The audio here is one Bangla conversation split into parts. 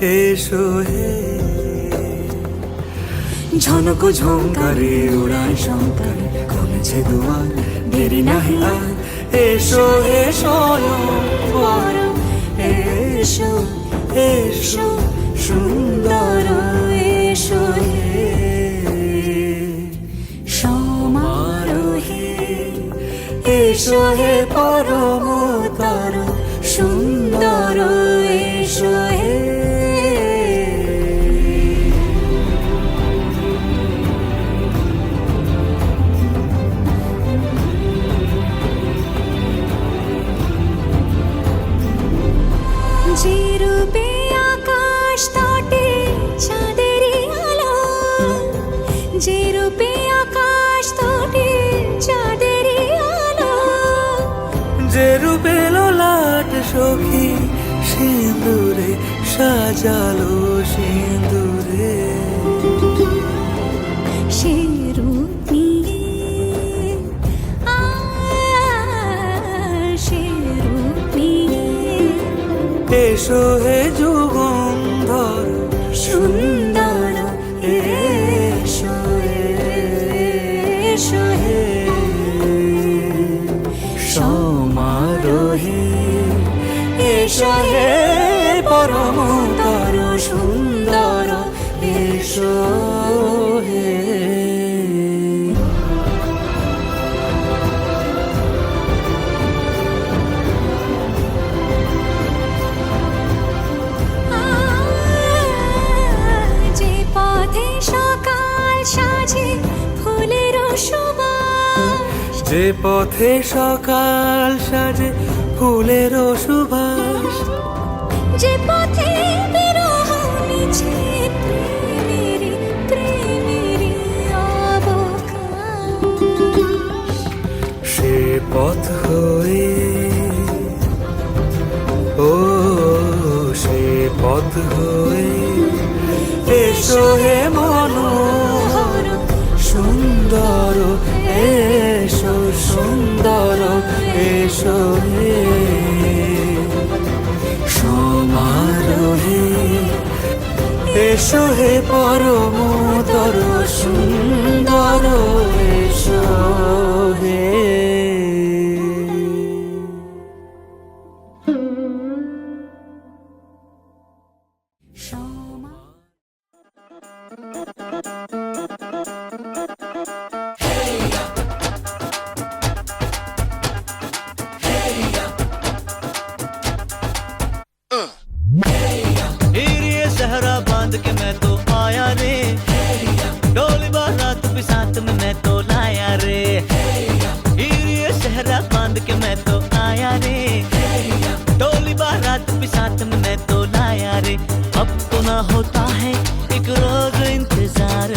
এসো হে। ঝনক ঝঙ্কারে উড়ায় শঙ্কারে খুলেছে দুয়ার, দেরি নাহি আর। এসো এসো বর, এসো এসো সুন্দর, এসো হে সমারোহে। এসো হে পরমতর সুন্দর, এসো হে। যে রূপে আকাশ তটে চাঁদেরই আলো, যে রূপে আকাশ তটে চাঁদেরই আলো, যে রূপে ললাট সখী সিঁদুরে সাজালো সিঁদুরে। সে রূপ নিয়ে সে রূপ নিয়ে এসো হে যুগন্ধর সুন্দর, এসো এসো হে সমারোহে। এসো হে পরমতর সুন্দর, এসো হে। যে পথে সকাল সাজে ফুলের সুবাস, যে পথে সকাল সাজে ফুলের সুবাস, যে পথে বিরহ মিছে প্রেমের প্রেমের অবকাশ, সে পথ হয়ে ও সে পথ হয়ে এসো হে মনোহর সুন্দর, এসো সুন্দর, এসো হে সমারোহে। এসো হে পরমতর সুন্দর, এসো হে। सहरा बांध के मैं तो आया रे, डोली बारात भी साथ में मैं तो लाया रे। ये सहरा बांध के मैं तो आया रे, डोली बारात भी साथ में मैं तो लाया रे। अब तो ना होता है एक रोज इंतजार।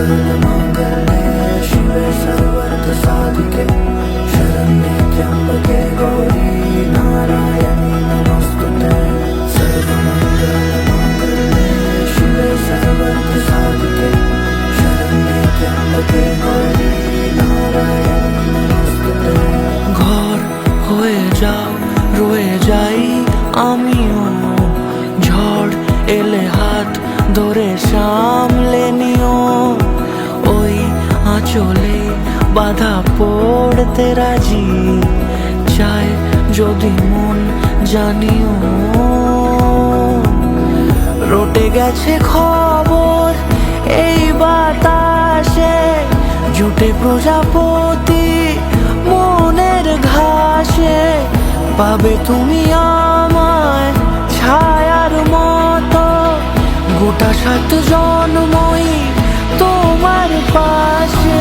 सर्वमङ्गलमाङ्गल्ये शिवे सर्वार्थसाधिके शरण्ये त्र्यम्बके गौरी नारायणी नमोस्तुते सर्वमङ्गलमाङ्गल्ये शिवे सर्वार्थसाधिके शरण्ये त्र्यम्बके गौरी नारायणी नमोस्तुते ঘর হয়ে যাও রয়ে যাই আমিও ঝড় এলে হাত ধরে সামলে নিও ওই আঁচলে বাধা পড়তে রাজি চায় যদি মন জানিও রটে গেছে খবর এই বাতাসে জুটে প্রজাপতি মনের ঘাসে পাবে তুমি আমায় ছায়ার মতো গোটা 7 জন্মই তোমার পাশে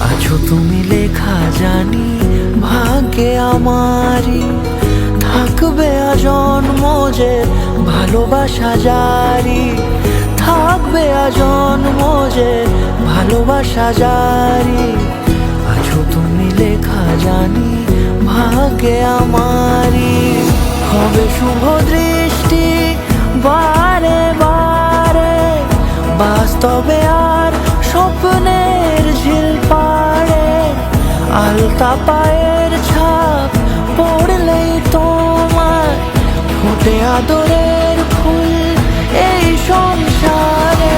আছো তুমি লেখা জানি ভাগ্যে আমারই থাকবে আজন্ম যে ভালোবাসা জারি থাকবে আজন্ম যে ভালোবাসা জারি আছো তুমি লেখা জানি ভাগ্যে আমারই হবে শুভ দৃষ্টি বারে বারে বাস্তবে আর স্বপ্নের ঝিল পাড়ে আলতা পায়ের ছাপ পড়লেই তোমার ফোটে আদরের ফুল এই সংসারে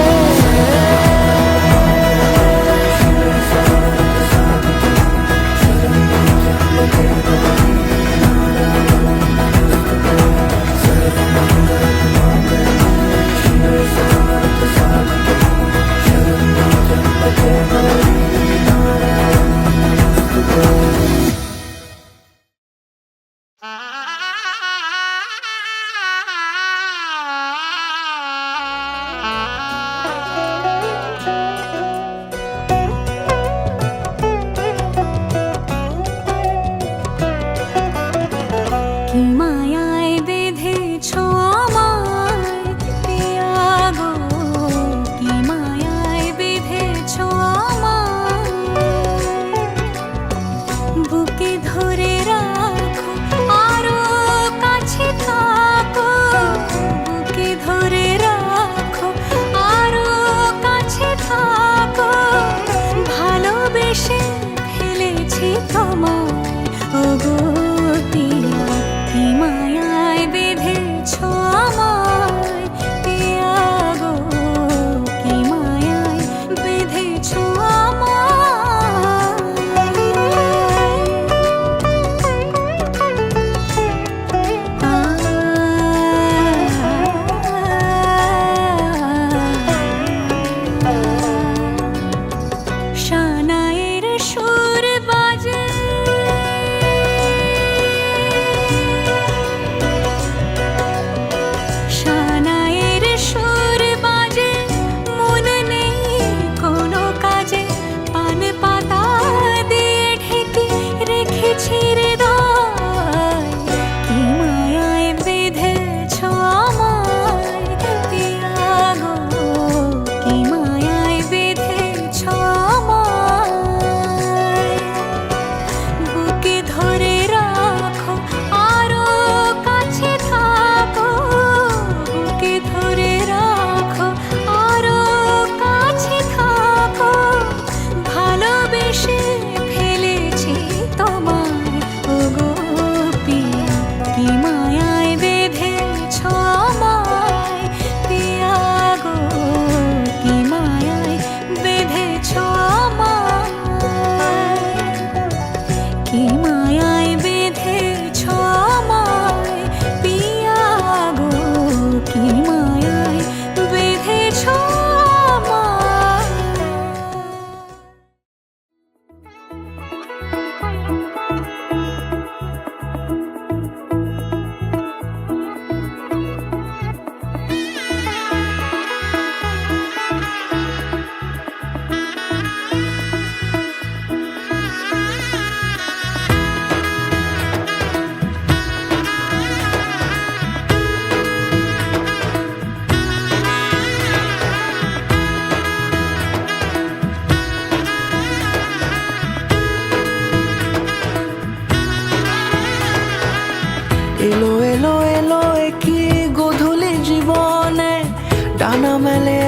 ডানা মেলে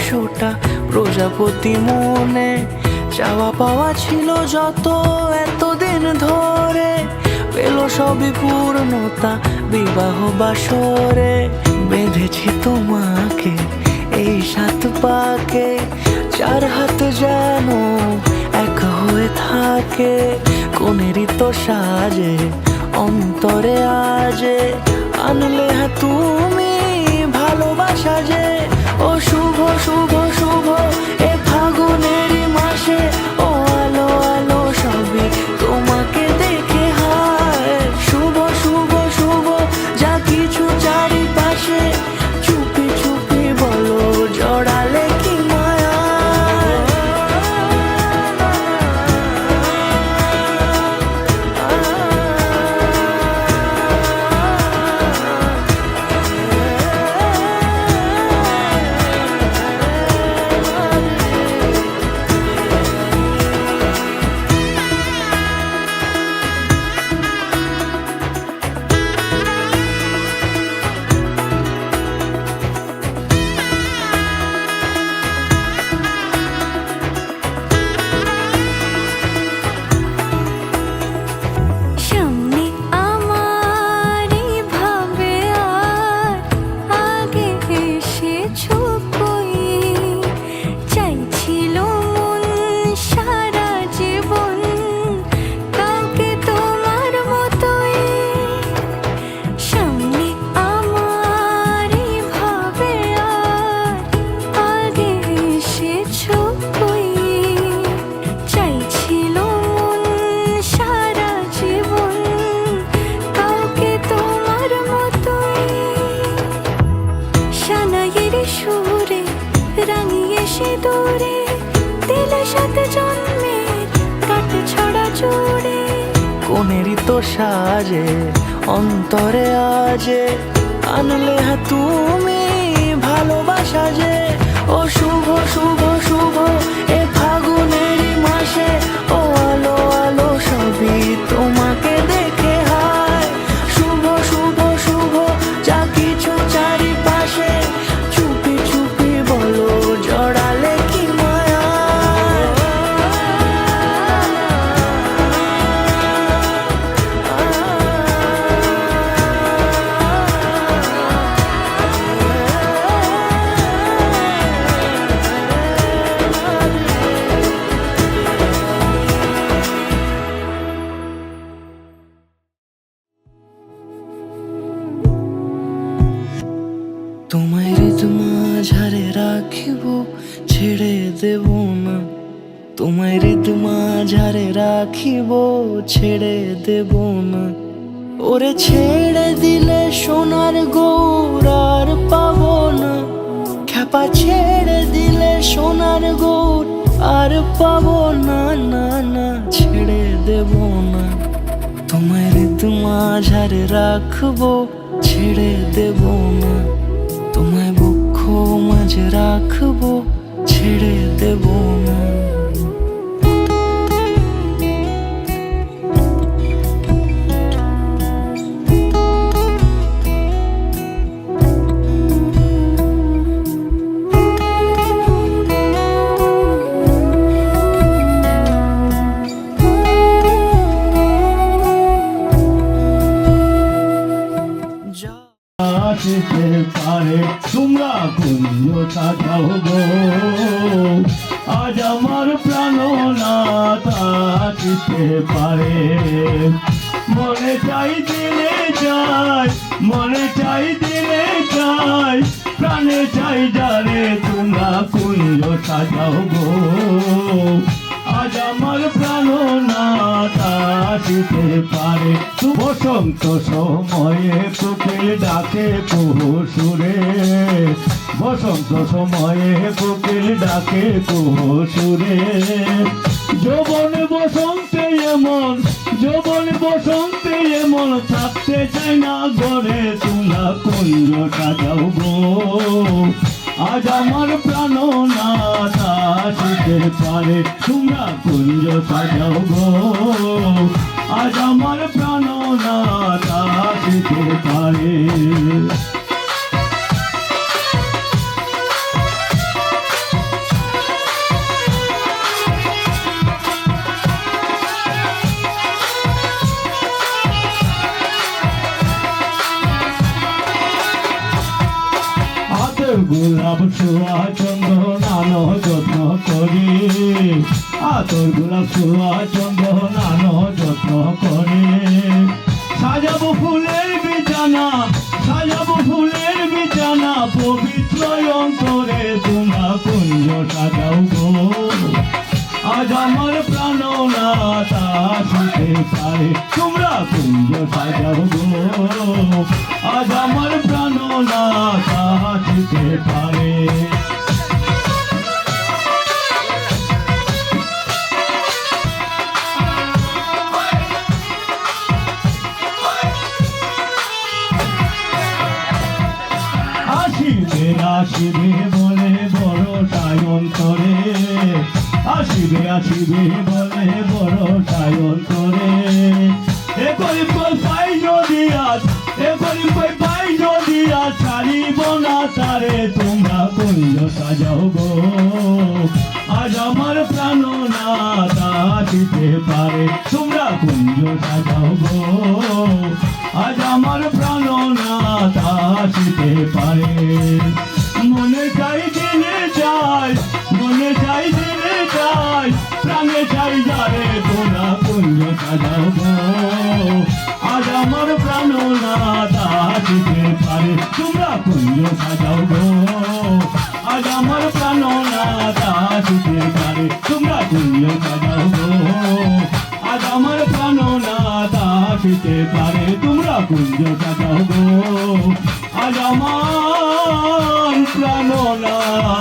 100টা প্রজাপতি মনে, চাওয়া পাওয়া ছিল যত এতদিন ধরে, পেল সবই পূর্ণতা বিবাহ বাসরে। বেঁধেছি তোমাকে এই 7 পাকে, 4 হাত যেন এক হয়ে থাকে। কোনেরই তো সাজে অন্তরে আজে, আনলে হ্যাঁ তুমি ভালোবাসা যে। ও শুভ শুভ শুভ এ ফাগুনেরই মাসে, ও আলো আলো সবই তোমাকে দেখে হায়। শুভ শুভ শুভ যা কিছু চারিপাশে, চুপি চুপি বলো জড়ালে কি মায়া। সামনে আমার ভাবে আর আগে এসেছো কই, চাইছিল মন সারা জীবন কাউকে তোমার মতোই। সামনে আমার ভাবে আর আগে এসেছো কই, চাইছিল মন সারা জীবন কাউকে তোমার মতোই। সানাইয়ের সুরে রাঙিয়ে সে দূরে, দিলে 7 জন্মের কাট ছড়া জুড়ে। কোনেরই তো সাজে অন্তরে আজে, আনলে হ্যাঁ তুমি ভালোবাসা যে। ও শুভ শুভ শুভ এ ফাগুনেরই মাসে, ও আলো আলো সবই তোমাকে দেখে হায়। শুভ শুভ শুভ যা কিছু চারিপাশে, চুপি চুপি বলো জড়ালে কি মায়া। তোমায় হৃদ মাঝারে রাখিব ছেড়ে দেব না, তোমায় হৃদ মাঝারে রাখিব ছেড়ে দেব না। ওরে ছেড়ে দিলে সোনার গৌর আর পাবো না, খ্যাপা ছেড়ে দিলে সোনার গৌর আর পাবো না। না না ছেড়ে দেব না, তোমায় হৃদ মাঝারে রাখবো ছেড়ে দেব না, তোমায় বক্ষ মাঝে রাখবো ছেড়ে দেব না। আসতে পারে তোমরা কুঞ্জ সাজাও গো, আজ আমার প্রাণনাথ আসতে পারে। মনে চাই দিলে চাই, মনে চাই দিলে চাই, প্রাণে চাই যারে তোমরা কুঞ্জ সাজাও গো, আজ আমার প্রাণনাথ আসতে পারে। বসন্ত সময়ে কোকিল ডাকে কুহু সুরে, বসন্ত সময়ে কোকিল ডাকে কুহু সুরে। যৌবনে বসন্তে এমন, যৌবনে বসন্তে এমন থাকতে চাই না ঘরে, তোমরা কুঞ্জ সাজাও গো, আজ আমার প্রাণনাথ আসতে পারে। তোমরা কুঞ্জ সাজাও গো, আজ আমার প্রাণনাথ আসতে পারে। গোলাপ সোয়া চন্দন আনো যত্ন করে তোর গোলাপ সোয়া চন্দন আনো যত্ন করে সাজাবো ফুলের বিছানা সাজাবো ফুলের বিছানা পবিত্র অন্তরে তোমরা কুঞ্জ সাজাও গো আজ আমার প্রাণনাথ আসিতে পারে তোমরা কুঞ্জ সাজাও গো আজ আমার প্রাণনাথ আসিতে পারে আসিবে আসিবে বলে বড় অন্তরে আসিবে আসিবে বলে বড় অন্তরে এ করি পাই যদি আজ এ করি পাই যদি আজ ছাড়িব না তারে তোমরা কুঞ্জ সাজাও গো আজ আমার প্রাণনাথ আসিতে পারে তোমরা কুঞ্জ সাজাও গো আজ আমার প্রাণনাথ আসিতে পারে মনে চাই দিলে চাই মনে চাই দিলে চাই প্রাণে চাই যারে তোমরা কুঞ্জ সাজাও গো আজ আমার প্রাণনাথ আসিতে পারে তোমরা কুঞ্জ সাজাও গো আজ আমার প্রাণনাথ আসিতে পারে তোমরা কুঞ্জ সাজাও গো আজ আমার প্রাণনাথ আসিতে পারে তোমরা কুঞ্জ সাজাও গো আজ আমার প্রাণনাথ